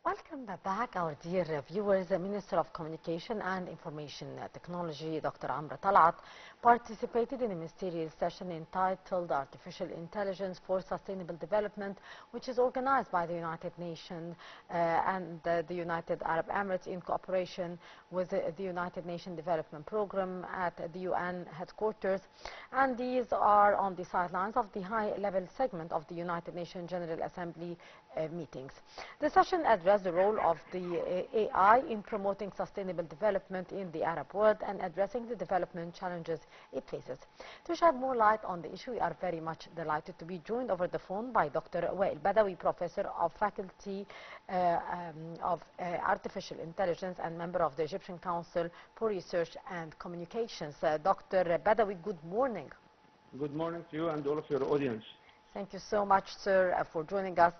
Welcome back, our dear viewers. The Minister of Communication and Information Technology, Dr. Amr Talat, participated in a ministerial session entitled Artificial Intelligence for Sustainable Development, which is organized by the United Nations and the United Arab Emirates in cooperation with the United Nations Development Programme at the UN headquarters. And these are on the sidelines of the high-level segment of the United Nations General Assembly meetings. The session addressed the role of the AI in promoting sustainable development in the Arab world and addressing the development challenges it faces. To shed more light on the issue, we are very much delighted to be joined over the phone by Dr. Wael Badawi, Professor of Faculty of Artificial Intelligence and member of the Egyptian Council for Research and Communications. Dr. Badawi, good morning. Good morning to you and all of your audience. Thank you so much, sir, for joining us.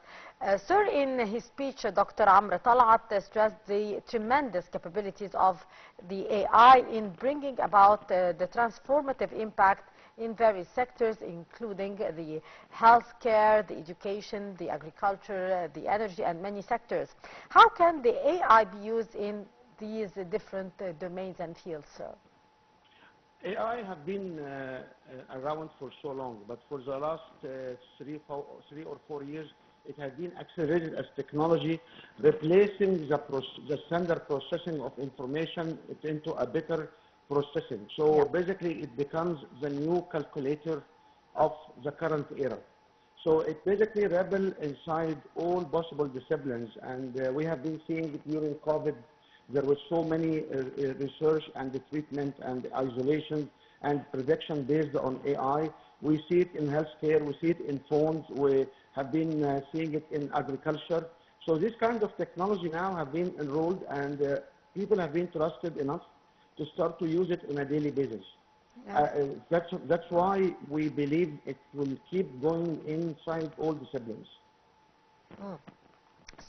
Sir, in his speech, Dr. Amr Talat stressed the tremendous capabilities of the AI in bringing about the transformative impact in various sectors, including the healthcare, the education, the agriculture, the energy, and many sectors. How can the AI be used in these different domains and fields, sir? AI have been around for so long, but for the last 3 or 4 years, it has been accelerated as technology, replacing the standard processing of information into a better processing. So basically, it becomes the new calculator of the current era. So it basically rebels inside all possible disciplines, and we have been seeing it during COVID. There was so many research and the treatment and isolation and prediction based on AI. We see it in healthcare, we see it in phones, we have been seeing it in agriculture. So this kind of technology now have been enrolled, and people have been trusted enough to start to use it on a daily basis. Yeah. That's why we believe it will keep going inside all disciplines.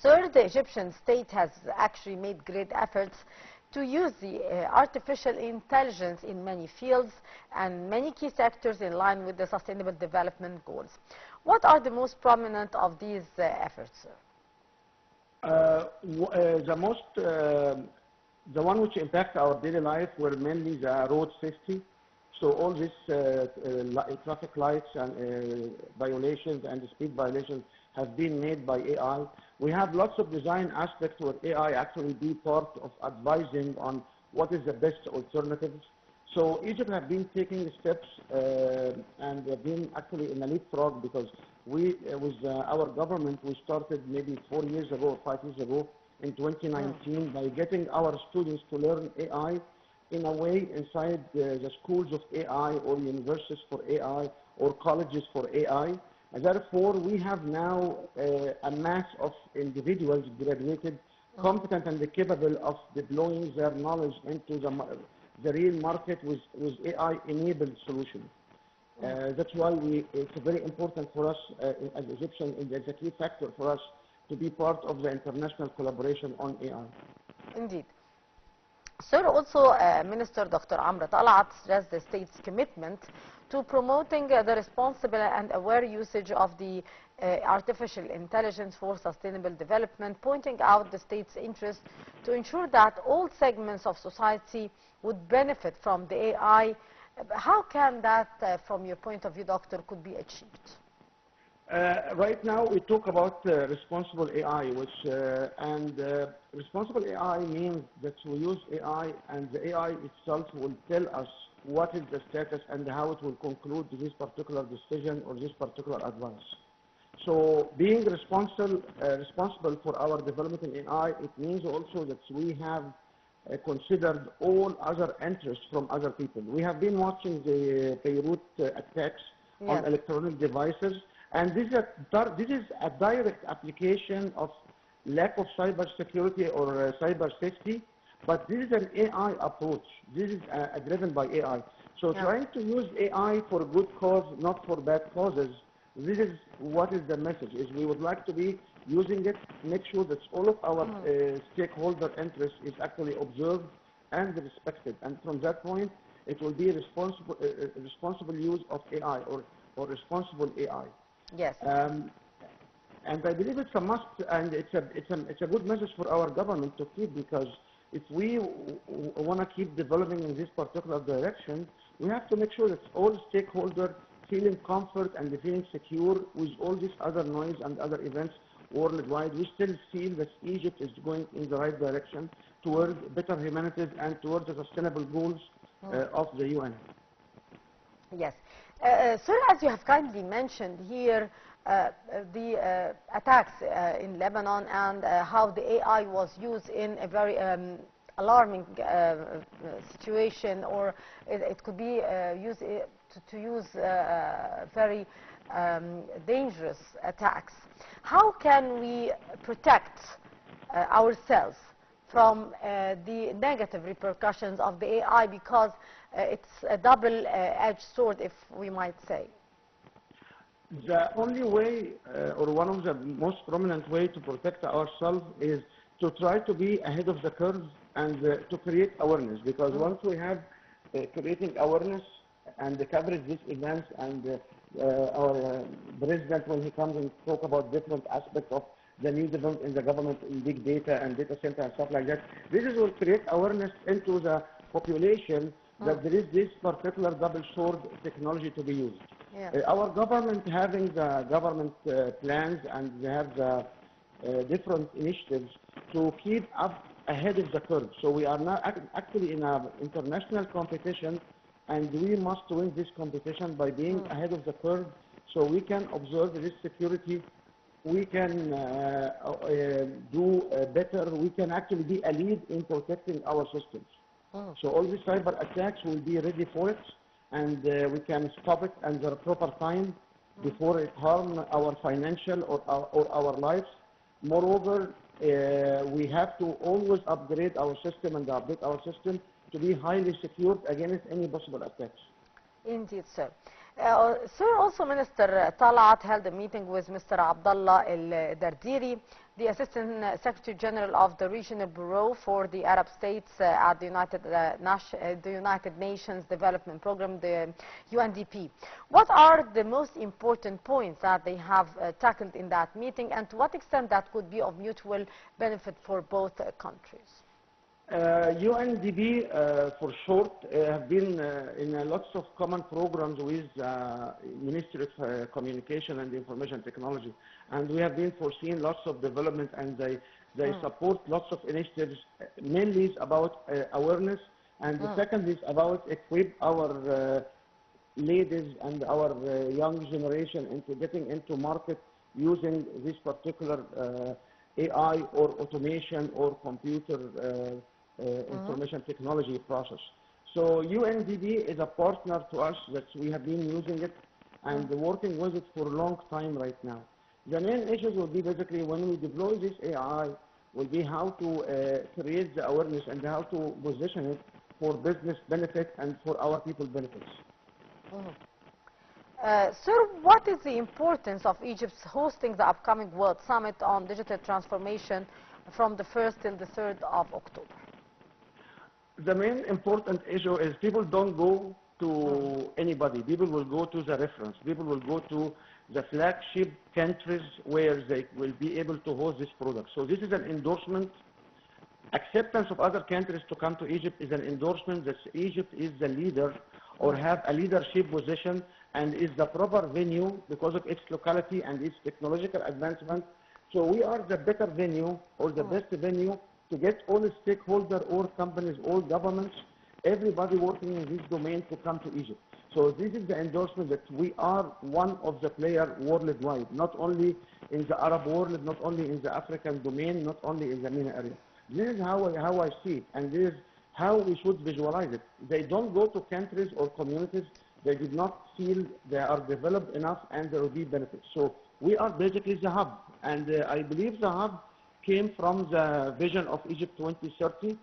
Sir, the Egyptian state has actually made great efforts to use the artificial intelligence in many fields and many key sectors in line with the Sustainable Development Goals. What are the most prominent of these efforts, sir? The one which impact our daily life were mainly the road safety. So all this traffic lights and violations and speed violations have been made by AI. We have lots of design aspects where AI actually be part of advising on what is the best alternatives. So Egypt have been taking steps and have been actually in a leapfrog, because we, with our government, we started maybe 4 years ago or 5 years ago in 2019 by getting our students to learn AI in a way inside the schools of AI or universities for AI or colleges for AI. And therefore, we have now a mass of individuals graduated, competent and capable of deploying their knowledge into the real market with AI-enabled solutions. That's why it's very important for us as Egyptians, it's a key factor for us to be part of the international collaboration on AI. Indeed. Sir, also Minister Dr. Amr Talat stressed the state's commitment to promoting the responsible and aware usage of the artificial intelligence for sustainable development, pointing out the state's interest to ensure that all segments of society would benefit from the AI. How can that, from your point of view, Doctor, could be achieved? Right now, we talk about responsible AI, responsible AI means that we use AI, and the AI itself will tell us what is the status and how it will conclude this particular decision or this particular advice. So being responsible for our development in AI, it means also that we have considered all other interests from other people. We have been watching the Beirut attacks on electronic devices, and this is a direct application of lack of cyber security or cyber safety, but this is an AI approach. This is driven by AI. So trying to use AI for good cause, not for bad causes, this is what is the message, is we would like to be using it, make sure that all of our stakeholder interests is actually observed and respected. And from that point, it will be responsible use of AI or responsible AI. Yes. And I believe it's a must, and it's a good message for our government to keep, because if we want to keep developing in this particular direction, we have to make sure that all stakeholders feeling comfort and feeling secure with all this other noise and other events worldwide. We still feel that Egypt is going in the right direction towards better humanities and towards the sustainable goals of the UN. Yes. Sir, as you have kindly mentioned here, the attacks in Lebanon and how the AI was used in a very alarming situation, or it could be used to use very dangerous attacks. How can we protect ourselves from the negative repercussions of the AI, because it's a double-edged sword, if we might say? The only way, or one of the most prominent way to protect ourselves is to try to be ahead of the curve and to create awareness. Because once we have creating awareness and coverage these events, and our president, when he comes and talk about different aspects of the new development in the government in big data and data center and stuff like that, this will create awareness into the population that there is this particular double sword technology to be used. Yeah. Our government having the government plans, and they have the different initiatives to keep up ahead of the curve. So we are now actually in an international competition, and we must win this competition by being ahead of the curve, so we can observe this security, we can do better, we can actually be a lead in protecting our systems. So all these cyber attacks will be ready for it, and we can stop it at the proper time before it harm our financial or our lives. Moreover, we have to always upgrade our system and update our system to be highly secured against any possible attacks. Indeed, sir. Sir, also Minister Talat held a meeting with Mr. Abdullah El-Dardiri, the Assistant Secretary General of the Regional Bureau for the Arab States at the United Nations Development Program, the UNDP. What are the most important points that they have tackled in that meeting, and to what extent that could be of mutual benefit for both countries? UNDP, for short, have been in lots of common programs with Ministry of Communication and Information Technology, and we have been foreseeing lots of development, and they support lots of initiatives. Mainly is about awareness, and the second is about equip our ladies and our young generation into getting into market using this particular AI or automation or computer information technology process. So UNDP is a partner to us, that we have been using it and working with it for a long time right now. The main issues will be basically when we deploy this AI will be how to create the awareness and how to position it for business benefit and for our people benefits. Sir, what is the importance of Egypt hosting the upcoming World Summit on Digital Transformation from the 1st till the 3rd of October? The main important issue is people don't go to anybody. People will go to the reference. People will go to the flagship countries where they will be able to host this product. So this is an endorsement. Acceptance of other countries to come to Egypt is an endorsement that Egypt is the leader or have a leadership position and is the proper venue because of its locality and its technological advancement. So we are the better venue or the best venue to get all the stakeholders, all companies, all governments, everybody working in this domain to come to Egypt. So this is the endorsement that we are one of the players worldwide, not only in the Arab world, not only in the African domain, not only in the MENA area. This is how I see it, and this is how we should visualize it. They don't go to countries or communities they did not feel they are developed enough and there will be benefits. So we are basically the hub, and I believe the hub came from the vision of Egypt 2030,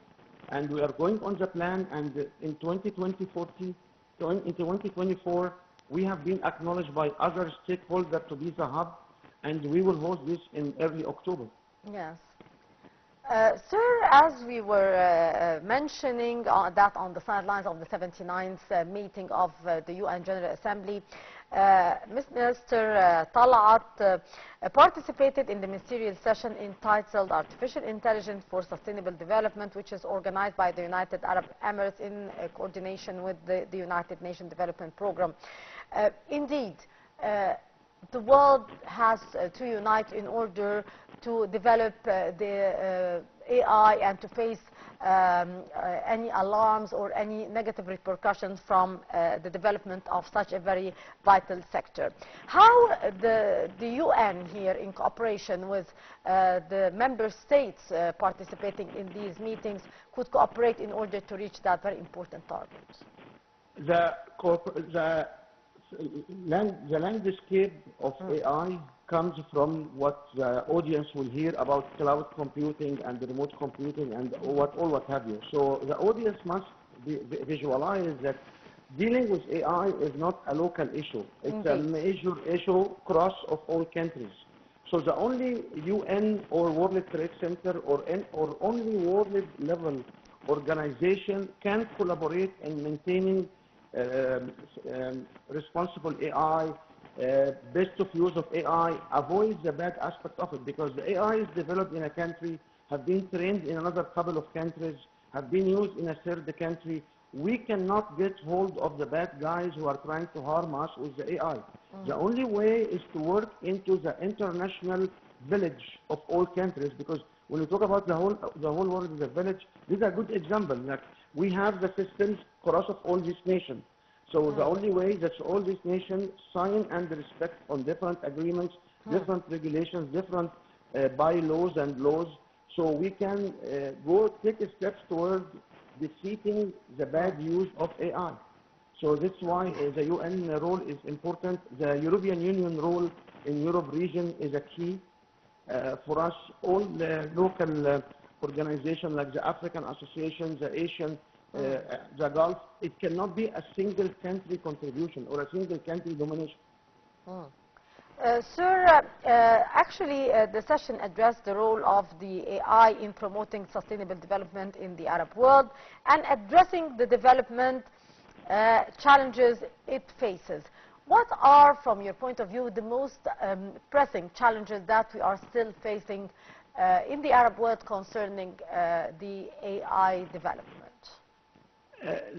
and we are going on the plan, and in 2024, we have been acknowledged by other stakeholders to be the hub, and we will host this in early October. Yes. Sir, as we were mentioning that on the sidelines of the 79th meeting of the UN General Assembly, Mr. Talat participated in the ministerial session entitled Artificial Intelligence for Sustainable Development, which is organized by the United Arab Emirates in coordination with the United Nations Development Programme. Indeed, the world has to unite in order to develop the AI and to face any alarms or any negative repercussions from the development of such a very vital sector. How the UN here, in cooperation with the member states participating in these meetings, could cooperate in order to reach that very important target? The landscape of AI comes from what the audience will hear about cloud computing and remote computing and all what have you. So the audience must visualize that dealing with AI is not a local issue. It's a major issue across of all countries. So the only UN or World Trade Center or only world level organization can collaborate in maintaining responsible AI, best of use of AI, avoid the bad aspect of it, because the AI is developed in a country, have been trained in another couple of countries, have been used in a third country. We cannot get hold of the bad guys who are trying to harm us with the AI. The only way is to work into the international village of all countries, because when we talk about the whole world is a village, this is a good example. Like we have the systems across of all these nations. So the only way that all these nations sign and respect on different agreements, different regulations, different bylaws and laws, so we can take steps towards defeating the bad use of AI. So that's why the UN role is important. The European Union role in Europe region is a key for us. All the local organizations like the African Association, the Asian, the Gulf, it cannot be a single country contribution or a single country domination. Sir, actually the session addressed the role of the AI in promoting sustainable development in the Arab world and addressing the development challenges it faces. What are, from your point of view, the most pressing challenges that we are still facing in the Arab world concerning the AI development?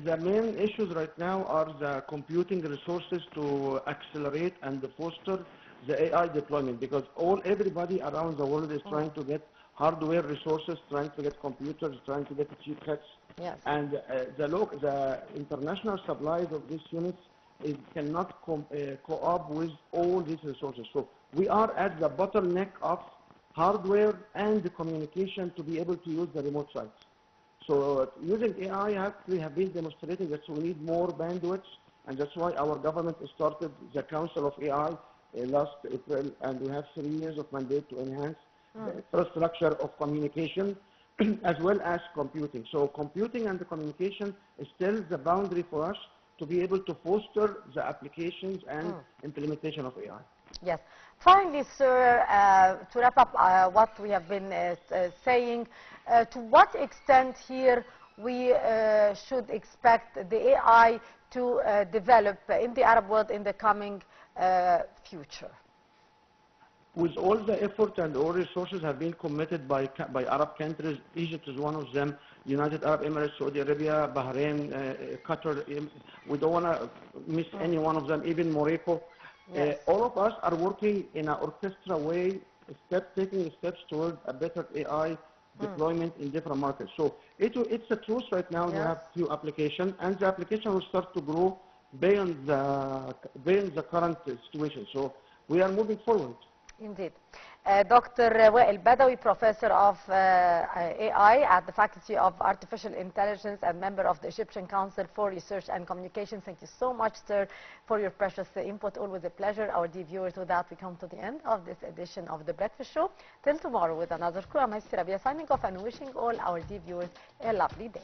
The main issues right now are the computing resources to accelerate and foster the AI deployment, because everybody around the world is trying to get hardware resources, trying to get computers, trying to get chipsets. Yes. And the international supplies of these units cannot co-op with all these resources. So we are at the bottleneck of hardware and the communication to be able to use the remote sites. So using AI, we have been demonstrating that we need more bandwidth, and that's why our government started the Council of AI last April, and we have 3 years of mandate to enhance the infrastructure of communication as well as computing. So computing and the communication is still the boundary for us to be able to foster the applications and implementation of AI. Yes. Finally, sir, to wrap up what we have been saying, to what extent here we should expect the AI to develop in the Arab world in the coming future? With all the effort and all resources have been committed by Arab countries, Egypt is one of them, United Arab Emirates, Saudi Arabia, Bahrain, Qatar, we don't want to miss any one of them, even Morocco. Yes. All of us are working in an orchestra way, taking steps toward a better AI deployment in different markets. So it's a truth right now. We have few applications, and the application will start to grow beyond the current situation. So we are moving forward. Indeed. Dr. Wael Badawi, Professor of AI at the Faculty of Artificial Intelligence and member of the Egyptian Council for Research and Communication. Thank you so much, sir, for your precious input. Always a pleasure. Our dear viewers, with that, we come to the end of this edition of The Breakfast Show. Till tomorrow with another crew, I'm Rabia signing off and wishing all our dear viewers a lovely day.